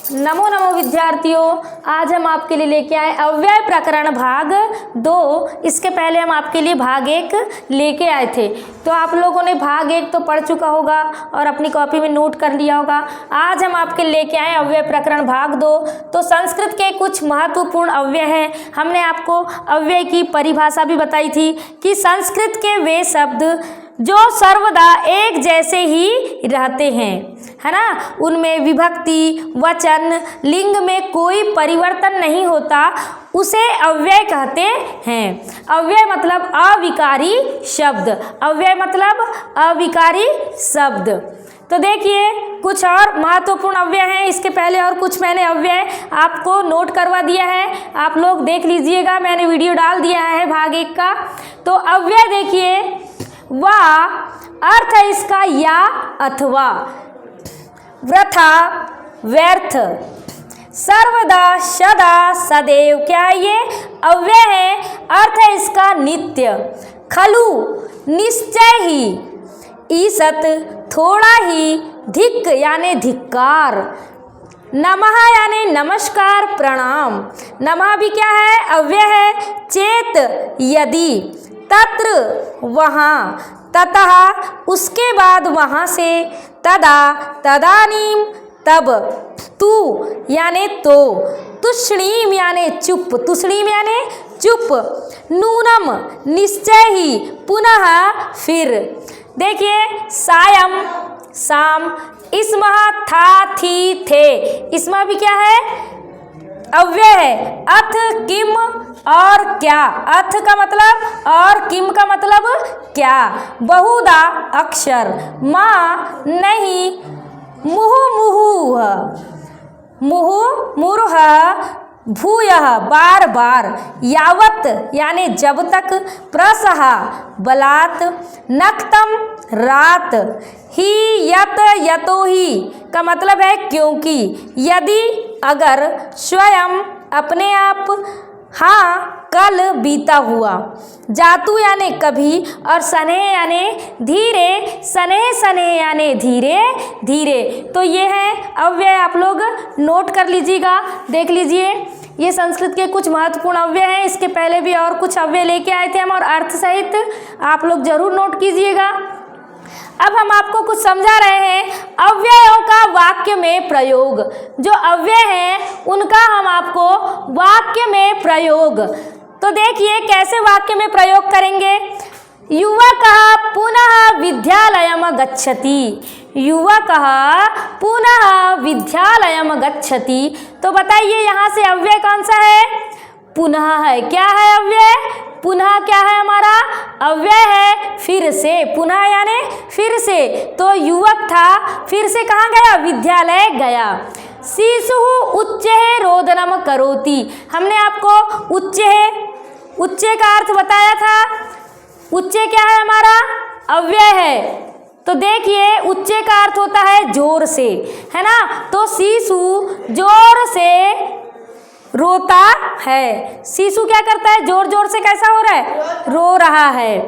नमो नमो विद्यार्थियों, आज हम आपके लिए लेके आए अव्यय प्रकरण भाग 2। इसके पहले हम आपके लिए भाग 1 लेके आए थे, तो आप लोगों ने भाग 1 तो पढ़ चुका होगा और अपनी कॉपी में नोट कर लिया होगा। आज हम आपके लेके आए अव्यय प्रकरण भाग 2। तो संस्कृत के कुछ महत्वपूर्ण अव्यय हैं। हमने आपको अव्यय की परिभाषा भी बताई थी कि संस्कृत के वे शब्द जो सर्वदा एक जैसे ही रहते हैं, है ना, उनमें विभक्ति, वचन, लिंग में कोई परिवर्तन नहीं होता, उसे अव्यय कहते हैं। अव्यय मतलब अविकारी शब्द। अव्यय मतलब अविकारी शब्द। तो देखिए कुछ और महत्वपूर्ण अव्यय हैं। इसके पहले और कुछ मैंने अव्यय आपको नोट करवा दिया है, आप लोग देख लीजिएगा, मैंने वीडियो डाल दिया है भाग 1 का। तो अव्यय देखिए, वा अर्थ है इसका या अथवा, वृथा व्यर्थ, सर्वदा सदा सदैव, क्या ये अव्यय है। अर्थ है इसका नित्य, खलु निश्चय ही, ईसत थोड़ा ही, धिक् यानी धिक्कार, नमः यानी नमस्कार प्रणाम। नमः भी क्या है, अव्यय है। चेत यादि, तत्र वहाँ, ततः उसके बाद वहाँ से, तदा तदानीम तब, तू यानी तो, तुष्णीम यानी चुप, तुष्णीम यानी चुप, नूनम निश्चय ही, पुनः फिर। देखिए सायं शाम, इसमह था थी थे, इसमें भी क्या है, अव्यय है। अथ किम और क्या, अथ का मतलब और किम का मतलब क्या, बहुधा अक्षर, माँ नहीं, मुहु मुहुः, मुहु मुरुह, भूयः बार बार, यावत यानी जब तक, प्रसह बलात्, नक्तम रात, ही यत यतो ही का मतलब है क्योंकि, यदि अगर, स्वयं अपने आप, हाँ कल बीता हुआ, जातु यानी कभी, और सनेह यानी धीरे, सनेह सनेह यानी धीरे धीरे। तो ये है अव्यय, आप लोग नोट कर लीजिएगा, देख लीजिए। ये संस्कृत के कुछ महत्वपूर्ण अव्यय हैं। इसके पहले भी और कुछ अव्यय लेके आए थे हम, और अर्थ सहित आप लोग जरूर नोट कीजिएगा। अब हम आपको कुछ समझा रहे हैं अव्ययों का वाक्य में प्रयोग। जो अव्यय हैं उनका हम आपको वाक्य में प्रयोग, तो देखिए कैसे वाक्य में प्रयोग करेंगे। युवकः पुनः विद्यालयम गच्छति, युवकः पुनः विद्यालयम गच्छति। तो बताइए यहाँ से अव्यय कौन सा है, पुनः है। क्या है अव्यय, पुनः क्या है हमारा, अव्यय है फिर से, पुनः यानी फिर से। तो युवक था, फिर से कहाँ गया, विद्यालय गया। शिशुः उच्चैः रोदनम करोति, हमने आपको उच्चे का अर्थ बताया था। उच्चे क्या है हमारा, अव्यय है। तो देखिए उच्चे का अर्थ होता है जोर से, है ना। तो शिशु जोर से रोता है, शिशु क्या करता है, जोर जोर से कैसा हो रहा है, रो रहा है।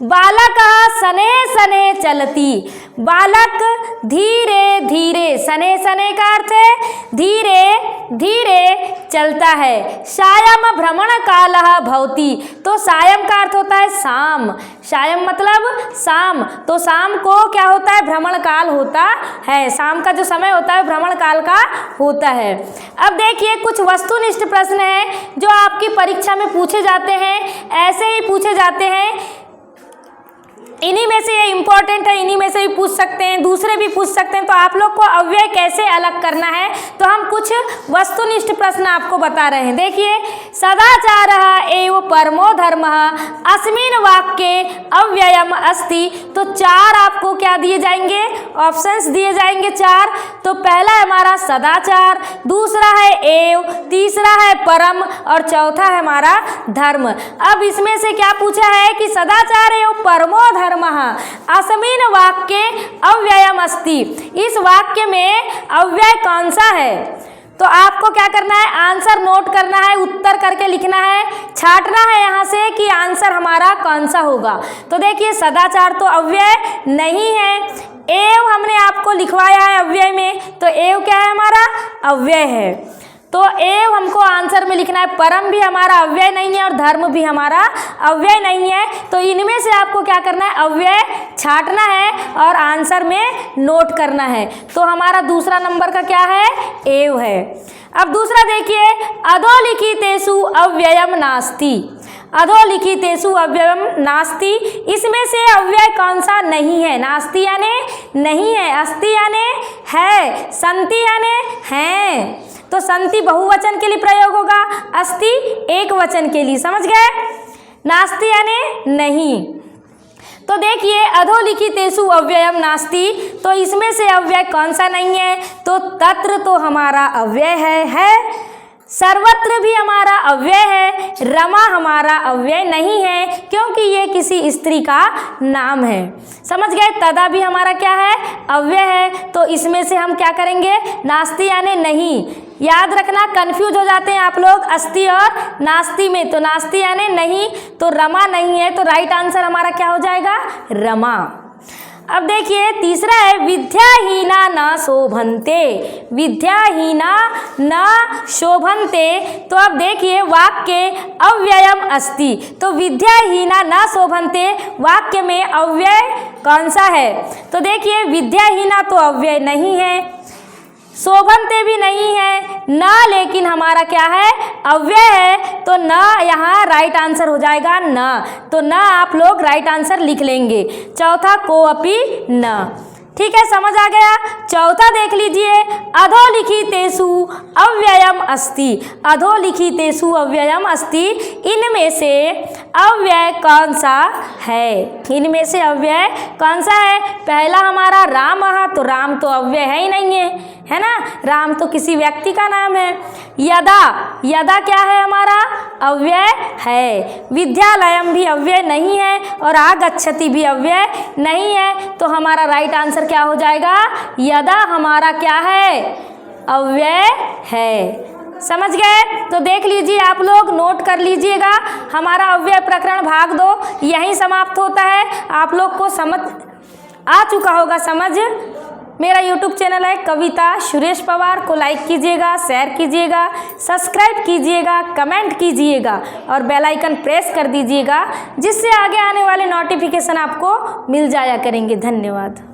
बालक सने सने चलती, बालक धीरे धीरे, सने सने का अर्थ है धीरे धीरे चलता है। सायं भ्रमण कालः भवति, तो सायं का अर्थ होता है शाम, सायं मतलब शाम। तो शाम को क्या होता है, भ्रमण काल होता है, शाम का जो समय होता है भ्रमण काल का होता है। अब देखिए कुछ वस्तुनिष्ठ प्रश्न हैं जो आपकी परीक्षा में पूछे जाते हैं, ऐसे ही पूछे जाते हैं। इन्हीं में से ये इम्पोर्टेंट है, इन्हीं में से भी पूछ सकते हैं, दूसरे भी पूछ सकते हैं। तो आप लोग को अव्यय कैसे अलग करना है, तो हम कुछ वस्तुनिष्ठ प्रश्न आपको बता रहे हैं। देखिए, सदाचारः एव परमो धर्मः, अस्मिन् वाक्ये अव्ययम अस्ति। तो 4 आपको क्या दिए जाएंगे, ऑप्शंस दिए जाएंगे 4। तो पहला है हमारा सदाचार, दूसरा है एव, तीसरा है परम, और चौथा है हमारा धर्म। अब इसमें से क्या पूछा है कि सदाचार एव परमो धर्मः अस्मिन् वाक्ये अव्ययम अस्ति, इस वाक्य में अव्यय कौन सा है। तो आपको क्या करना है, आंसर नोट करना है, उत्तर करके लिखना है, छांटना है यहाँ से कि आंसर हमारा कौन सा होगा। तो देखिए सदाचार तो अव्यय नहीं है, एव हमने आपको लिखवाया है अव्यय में, तो एव क्या है हमारा? अव्यय है। तो एव हमको आंसर में लिखना है। परम भी हमारा अव्यय नहीं है और धर्म भी हमारा अव्यय नहीं है। तो इनमें से आपको क्या करना है? अव्यय छांटना है और आंसर में नोट करना है। तो हमारा दूसरा नंबर का क्या है? एव है। अब दूसरा देखिए, अधोलिखितेषु अव्ययम नास्ति। अधोलिखितेषु अव्ययम नास्ति, इसमें से अव्यय कौन सा नहीं है? नास्ति यानी नहीं है, अस्ति यानी है, संति यानी है। तो संति बहुवचन के लिए प्रयोग होगा, अस्ति एक वचन के लिए। समझ गए? नास्ति यानी नहीं। तो देखिए, अधोलिखितेषु अव्ययम नास्ति, तो इसमें से अव्यय कौन सा नहीं है? तो तत्र तो हमारा अव्यय है। सर्वत्र भी हमारा अव्यय है। रमा हमारा अव्यय नहीं है क्योंकि ये किसी स्त्री का नाम है। समझ गए? तदा भी हमारा क्या है? अव्यय है। तो इसमें से हम क्या करेंगे? नास्ति यानी नहीं। याद रखना, कंफ्यूज हो जाते हैं आप लोग अस्ति और नास्ति में। तो नास्ति यानी नहीं, तो रमा नहीं है, तो राइट आंसर हमारा क्या हो जाएगा? रमा। अब देखिए तीसरा है, विद्याहीना न शोभन्ते। विद्याहीना न शोभन्ते, तो अब देखिए वाक्य अव्ययम अस्ति। तो विद्याहीना न शोभन्ते वाक्य में अव्यय कौन सा है? तो देखिए, विद्याहीना तो अव्यय नहीं है, शोभन्ते भी नहीं है, न लेकिन हमारा क्या है? अव्यय है। तो न यहाँ राइट आंसर हो जाएगा न। तो न आप लोग राइट आंसर लिख लेंगे। चौथा कोऽपि न। ठीक है, समझ आ गया? चौथा देख लीजिए, अधोलिखितेषु अव्ययम अस्ति। अधोलिखितेषु अव्ययम अस्ति, इनमें से अव्यय कौन सा है? इनमें से अव्यय कौन सा है? पहला हमारा राम, तो राम तो अव्यय है ही नहीं है ना? राम तो किसी व्यक्ति का नाम है। यदा, यदा क्या है हमारा? अव्यय है। विद्यालयम भी अव्यय नहीं है और आगच्छति भी अव्यय नहीं है। तो हमारा राइट आंसर क्या हो जाएगा? यदा हमारा क्या है? अव्यय है। समझ गए? तो देख लीजिए, आप लोग नोट कर लीजिएगा। हमारा अव्यय प्रकरण भाग 2 यहीं समाप्त होता है। आप लोग को समझ आ चुका होगा समझ। मेरा YouTube चैनल है कविता सुरेश पवार, को लाइक कीजिएगा, शेयर कीजिएगा, सब्सक्राइब कीजिएगा, कमेंट कीजिएगा और बेल आइकन प्रेस कर दीजिएगा, जिससे आगे आने वाले नोटिफिकेशन आपको मिल जाया करेंगे। धन्यवाद।